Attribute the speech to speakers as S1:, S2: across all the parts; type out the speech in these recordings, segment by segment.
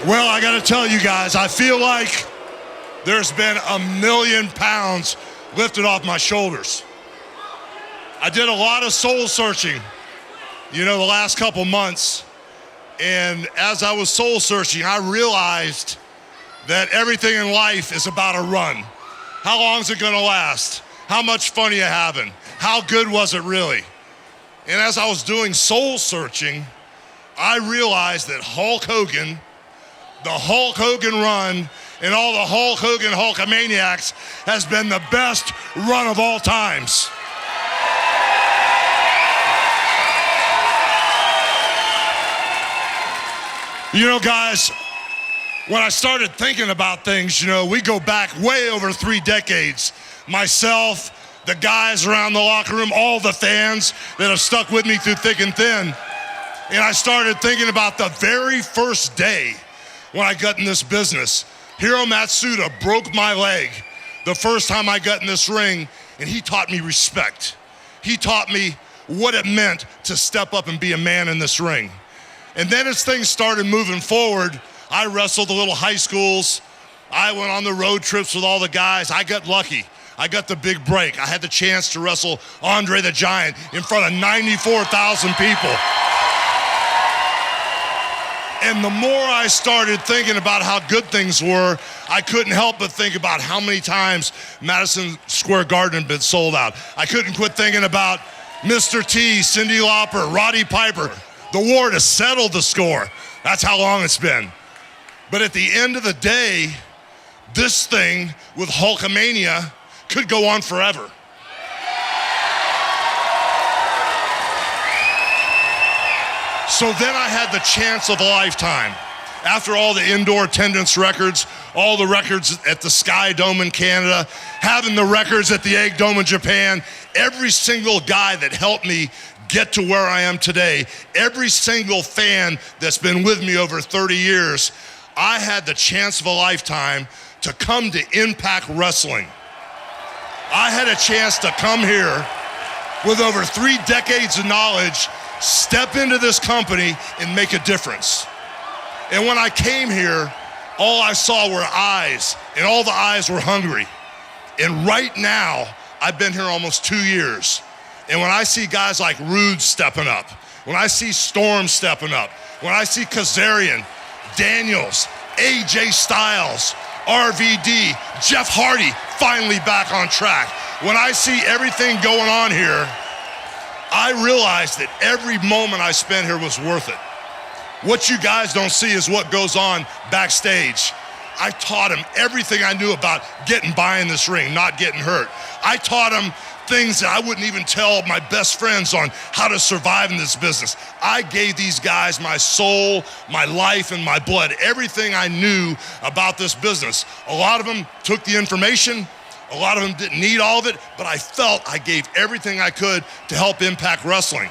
S1: Well, I gotta tell you guys, I feel like there's been 1,000,000 pounds lifted off my shoulders. I did a lot of soul searching, the last couple months. And as I was soul searching, I realized that everything in life is about a run. How long is it gonna last? How much fun are you having? How good was it really? And as I was doing soul searching, I realized that Hulk Hogan, the Hulk Hogan run, and all the Hulk Hogan Hulkamaniacs has been the best run of all times. Guys, when I started thinking about things, we go back way over 3 decades. Myself, the guys around the locker room, all the fans that have stuck with me through thick and thin. And I started thinking about the very first day when I got in this business. Hiro Matsuda broke my leg the first time I got in this ring, and he taught me respect. He taught me what it meant to step up and be a man in this ring. And then as things started moving forward, I wrestled the little high schools. I went on the road trips with all the guys. I got lucky. I got the big break. I had the chance to wrestle Andre the Giant in front of 94,000 people. And the more I started thinking about how good things were, I couldn't help but think about how many times Madison Square Garden had been sold out. I couldn't quit thinking about Mr. T, Cyndi Lauper, Roddy Piper. The war to settle the score. That's how long it's been. But at the end of the day, this thing with Hulkamania could go on forever. So then I had the chance of a lifetime. After all the indoor attendance records, all the records at the Sky Dome in Canada, having the records at the Egg Dome in Japan, every single guy that helped me get to where I am today, every single fan that's been with me over 30 years, I had the chance of a lifetime to come to Impact Wrestling. I had a chance to come here with over 3 decades of knowledge, step into this company and make a difference. And when I came here, all I saw were eyes, and all the eyes were hungry. And right now, I've been here almost 2 years. And when I see guys like Rude stepping up, when I see Storm stepping up, when I see Kazarian, Daniels, AJ Styles, RVD, Jeff Hardy finally back on track, when I see everything going on here, I realize that every moment I spent here was worth it. What you guys don't see is what goes on backstage. I taught him everything I knew about getting by in this ring, not getting hurt. I taught him things that I wouldn't even tell my best friends on how to survive in this business. I gave these guys my soul, my life, and my blood, everything I knew about this business. A lot of them took the information. A lot of them didn't need all of it, but I felt I gave everything I could to help Impact Wrestling.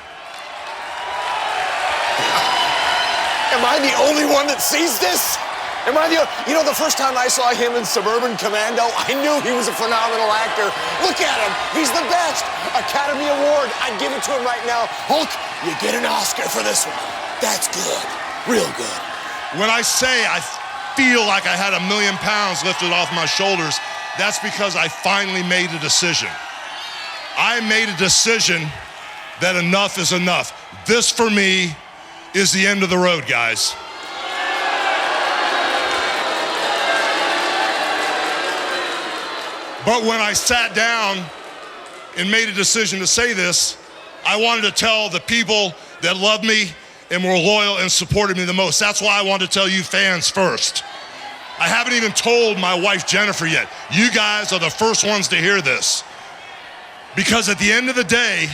S2: Am I the only one that sees this? Am I the first time I saw him in Suburban Commando, I knew he was a phenomenal actor. Look at him, he's the best. Academy Award, I'd give it to him right now. Hulk, you get an Oscar for this one. That's good, real good.
S1: When I say I feel like I had 1,000,000 pounds lifted off my shoulders, that's because I finally made a decision. I made a decision that enough is enough. This, for me, is the end of the road, guys. But when I sat down and made a decision to say this, I wanted to tell the people that loved me and were loyal and supported me the most. That's why I wanted to tell you fans first. I haven't even told my wife Jennifer yet. You guys are the first ones to hear this. Because at the end of the day,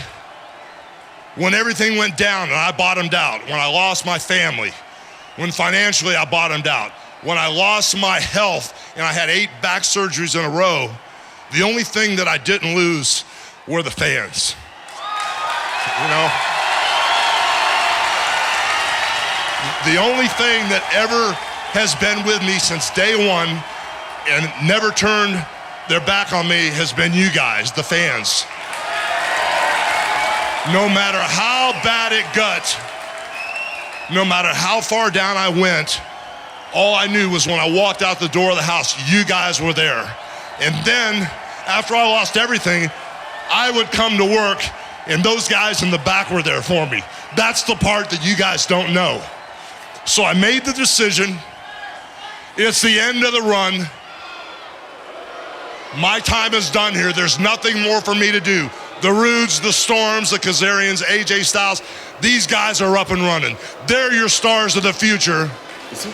S1: when everything went down and I bottomed out, when I lost my family, when financially I bottomed out, when I lost my health and I had 8 back surgeries in a row, the only thing that I didn't lose were the fans. The only thing that ever has been with me since day one and never turned their back on me has been you guys, the fans. No matter how bad it got, no matter how far down I went, All I knew was when I walked out the door of the house, you guys were there. And then, after I lost everything, I would come to work, and those guys in the back were there for me. That's the part that you guys don't know. So I made the decision. It's the end of the run. My time is done here. There's nothing more for me to do. The Rudes, the Storms, the Kazarians, AJ Styles, these guys are up and running. They're your stars of the future.
S2: Is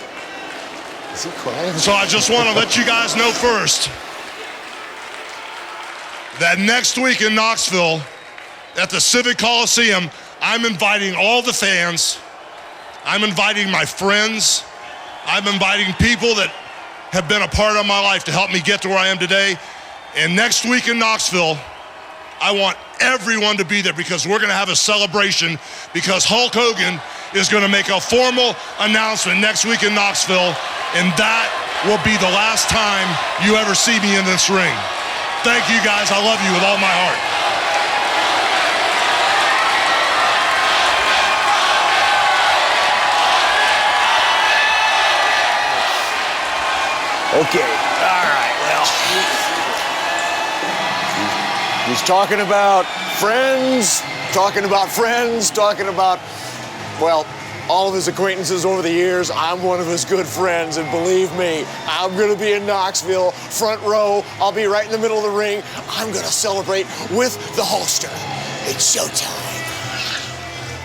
S2: he crying?
S1: So I just want to let you guys know first that next week in Knoxville at the Civic Coliseum, I'm inviting all the fans. I'm inviting my friends. I'm inviting people that have been a part of my life to help me get to where I am today. And next week in Knoxville, I want everyone to be there because we're going to have a celebration because Hulk Hogan is going to make a formal announcement next week in Knoxville, and that will be the last time you ever see me in this ring. Thank you guys. I love you with all my heart.
S2: Okay, all right, well. He's talking about friends, well, all of his acquaintances over the years. I'm one of his good friends, and believe me, I'm gonna be in Knoxville, front row. I'll be right in the middle of the ring. I'm gonna celebrate with the Hulkster. It's showtime.